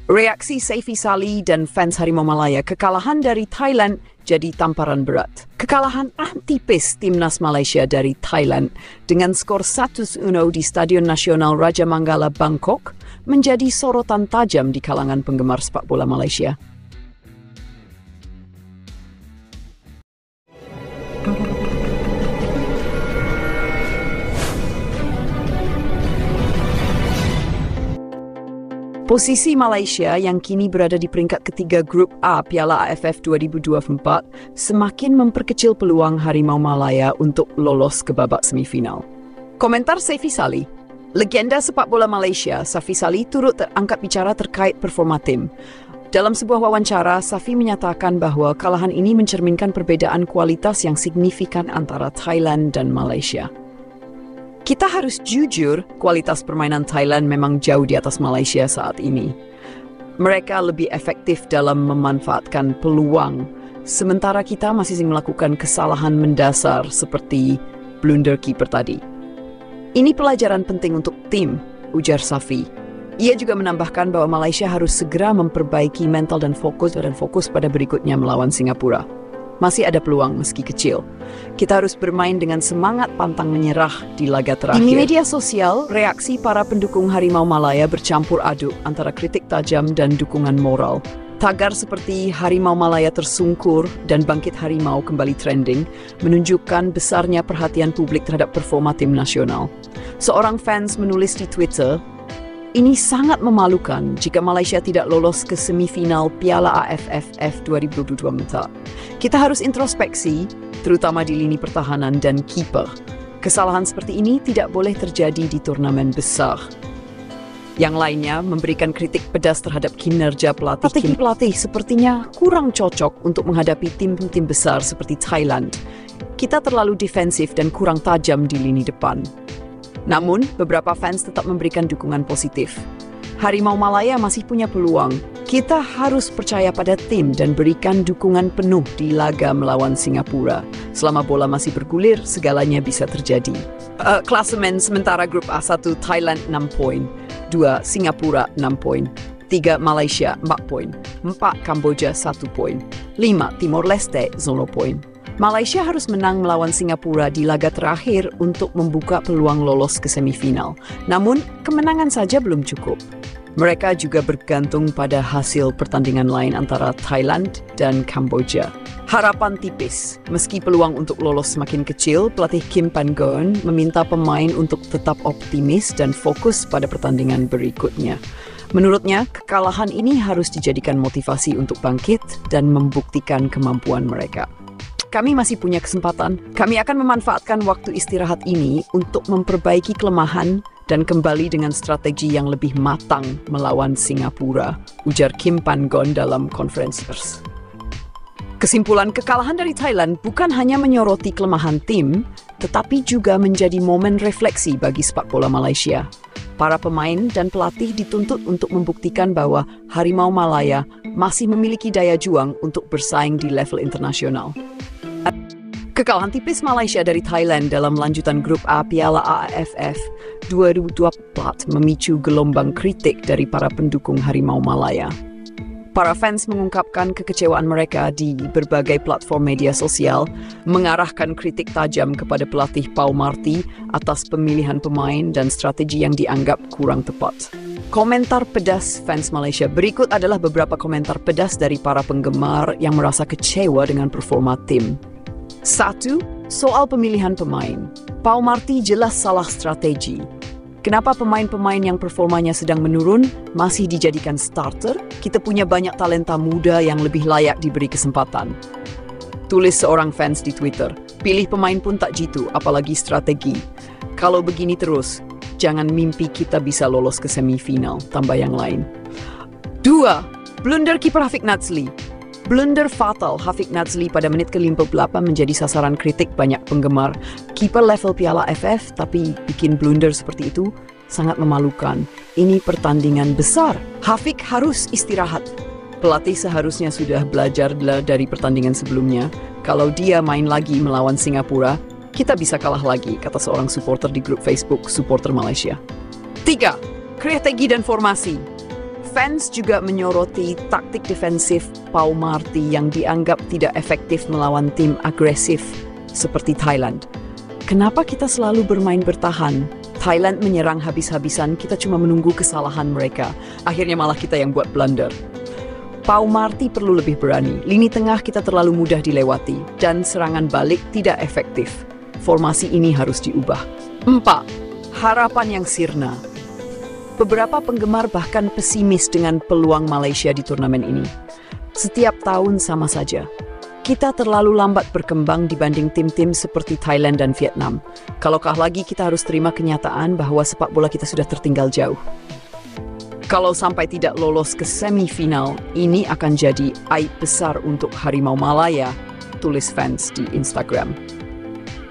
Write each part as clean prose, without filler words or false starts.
Reaksi Saifi Salih dan fans Harimau Malaya, kekalahan dari Thailand jadi tamparan berat. Kekalahan tipis timnas Malaysia dari Thailand dengan skor 1-0 di Stadion Nasional Raja Manggala, Bangkok menjadi sorotan tajam di kalangan penggemar sepak bola Malaysia. Posisi Malaysia yang kini berada di peringkat ketiga Grup A Piala AFF 2024 semakin memperkecil peluang Harimau Malaya untuk lolos ke babak semifinal. Komentar Saifi Salih. Legenda sepak bola Malaysia, Saifi Salih turut terangkat bicara terkait performa tim. Dalam sebuah wawancara, Saifi menyatakan bahawa kekalahan ini mencerminkan perbezaan kualitas yang signifikan antara Thailand dan Malaysia. Kita harus jujur, kualitas permainan Thailand memang jauh di atas Malaysia saat ini. Mereka lebih efektif dalam memanfaatkan peluang, sementara kita masih melakukan kesalahan mendasar seperti blunder kiper tadi. Ini pelajaran penting untuk tim, ujar Saifi. Ia juga menambahkan bahwa Malaysia harus segera memperbaiki mental dan fokus pada berikutnya melawan Singapura. Masih ada peluang meski kecil. Kita harus bermain dengan semangat pantang menyerah di laga terakhir. Di media sosial, reaksi para pendukung Harimau Malaya bercampur aduk antara kritik tajam dan dukungan moral. Tagar seperti Harimau Malaya tersungkur dan Bangkit Harimau kembali trending menunjukkan besarnya perhatian publik terhadap performa tim nasional. Seorang fans menulis di Twitter, "Ini sangat memalukan jika Malaysia tidak lolos ke semifinal Piala AFF 2024. Kita harus introspeksi, terutama di lini pertahanan dan kiper. Kesalahan seperti ini tidak boleh terjadi di turnamen besar." Yang lainnya memberikan kritik pedas terhadap kinerja pelatih. Pelatih sepertinya kurang cocok untuk menghadapi tim-tim besar seperti Thailand. Kita terlalu defensif dan kurang tajam di lini depan. Namun, beberapa fans tetap memberikan dukungan positif. Harimau Malaya masih punya peluang. Kita harus percaya pada tim dan berikan dukungan penuh di laga melawan Singapura. Selama bola masih bergulir, segalanya bisa terjadi. Klasemen sementara Grup A1, Thailand 6 poin, 2 Singapura 6 poin, 3 Malaysia 4 poin, 4 Kamboja 1 poin, 5 Timor Leste 0 poin. Malaysia harus menang melawan Singapura di laga terakhir untuk membuka peluang lolos ke semifinal. Namun, kemenangan saja belum cukup. Mereka juga bergantung pada hasil pertandingan lain antara Thailand dan Kamboja. Harapan tipis. Meski peluang untuk lolos semakin kecil, pelatih Kim Pan-gon meminta pemain untuk tetap optimis dan fokus pada pertandingan berikutnya. Menurutnya, kekalahan ini harus dijadikan motivasi untuk bangkit dan membuktikan kemampuan mereka. Kami masih punya kesempatan. Kami akan memanfaatkan waktu istirahat ini untuk memperbaiki kelemahan dan kembali dengan strategi yang lebih matang melawan Singapura, ujar Kim Pan-gon dalam konferensi pers. Kesimpulan, kekalahan dari Thailand bukan hanya menyoroti kelemahan tim, tetapi juga menjadi momen refleksi bagi sepak bola Malaysia. Para pemain dan pelatih dituntut untuk membuktikan bahwa Harimau Malaya masih memiliki daya juang untuk bersaing di level internasional. Kekalahan tipis Malaysia dari Thailand dalam lanjutan Grup A Piala AFF 2024 memicu gelombang kritik dari para pendukung Harimau Malaya. Para fans mengungkapkan kekecewaan mereka di berbagai platform media sosial, mengarahkan kritik tajam kepada pelatih Paul Marty atas pemilihan pemain dan strategi yang dianggap kurang tepat. Komentar pedas fans Malaysia. Berikut adalah beberapa komentar pedas dari para penggemar yang merasa kecewa dengan performa tim. 1. Soal pemilihan pemain. Paul Marty jelas salah strategi. Kenapa pemain-pemain yang performanya sedang menurun masih dijadikan starter? Kita punya banyak talenta muda yang lebih layak diberi kesempatan. Tulis seorang fans di Twitter. Pilih pemain pun tak jitu, apalagi strategi. Kalau begini terus, jangan mimpi kita bisa lolos ke semifinal, tambah yang lain. 2. Blunder kiper Hafiq Nazli. Blunder fatal Hafiq Nazli pada menit ke-58 menjadi sasaran kritik banyak penggemar. Kiper level Piala AFF tapi bikin blunder seperti itu sangat memalukan. Ini pertandingan besar. Hafiq harus istirahat. Pelatih seharusnya sudah belajar dari pertandingan sebelumnya. Kalau dia main lagi melawan Singapura, kita bisa kalah lagi, kata seorang supporter di grup Facebook supporter Malaysia. 3. Strategi dan formasi. Fans juga menyoroti taktik defensif Pau Marti yang dianggap tidak efektif melawan tim agresif seperti Thailand. Kenapa kita selalu bermain bertahan? Thailand menyerang habis-habisan, kita cuma menunggu kesalahan mereka. Akhirnya malah kita yang buat blunder. Pau Marti perlu lebih berani. Lini tengah kita terlalu mudah dilewati dan serangan balik tidak efektif. Formasi ini harus diubah. 4. Harapan yang sirna. Beberapa penggemar bahkan pesimis dengan peluang Malaysia di turnamen ini. Setiap tahun sama saja. Kita terlalu lambat berkembang dibanding tim-tim seperti Thailand dan Vietnam. Kalau kalah lagi, kita harus terima kenyataan bahwa sepak bola kita sudah tertinggal jauh. Kalau sampai tidak lolos ke semifinal, ini akan jadi aib besar untuk Harimau Malaya, tulis fans di Instagram.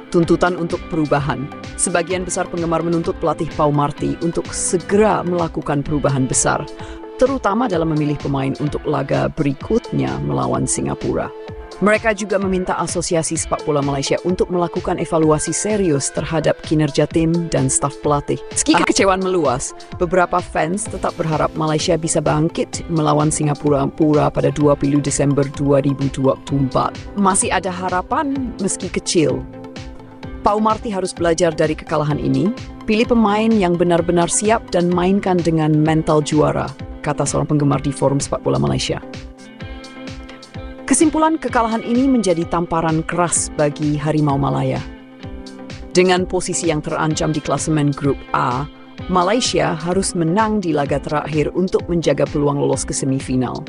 Tuntutan untuk perubahan. Sebagian besar penggemar menuntut pelatih Pau Marti untuk segera melakukan perubahan besar, terutama dalam memilih pemain untuk laga berikutnya melawan Singapura. Mereka juga meminta Asosiasi Sepak Bola Malaysia untuk melakukan evaluasi serius terhadap kinerja tim dan staf pelatih. Meski kekecewaan meluas, beberapa fans tetap berharap Malaysia bisa bangkit melawan Singapura pada 20 Desember 2024. Masih ada harapan meski kecil. Pau Marti harus belajar dari kekalahan ini, pilih pemain yang benar-benar siap dan mainkan dengan mental juara, kata seorang penggemar di Forum Sepak Bola Malaysia. Kesimpulan, kekalahan ini menjadi tamparan keras bagi Harimau Malaya. Dengan posisi yang terancam di klasemen Grup A, Malaysia harus menang di laga terakhir untuk menjaga peluang lolos ke semifinal.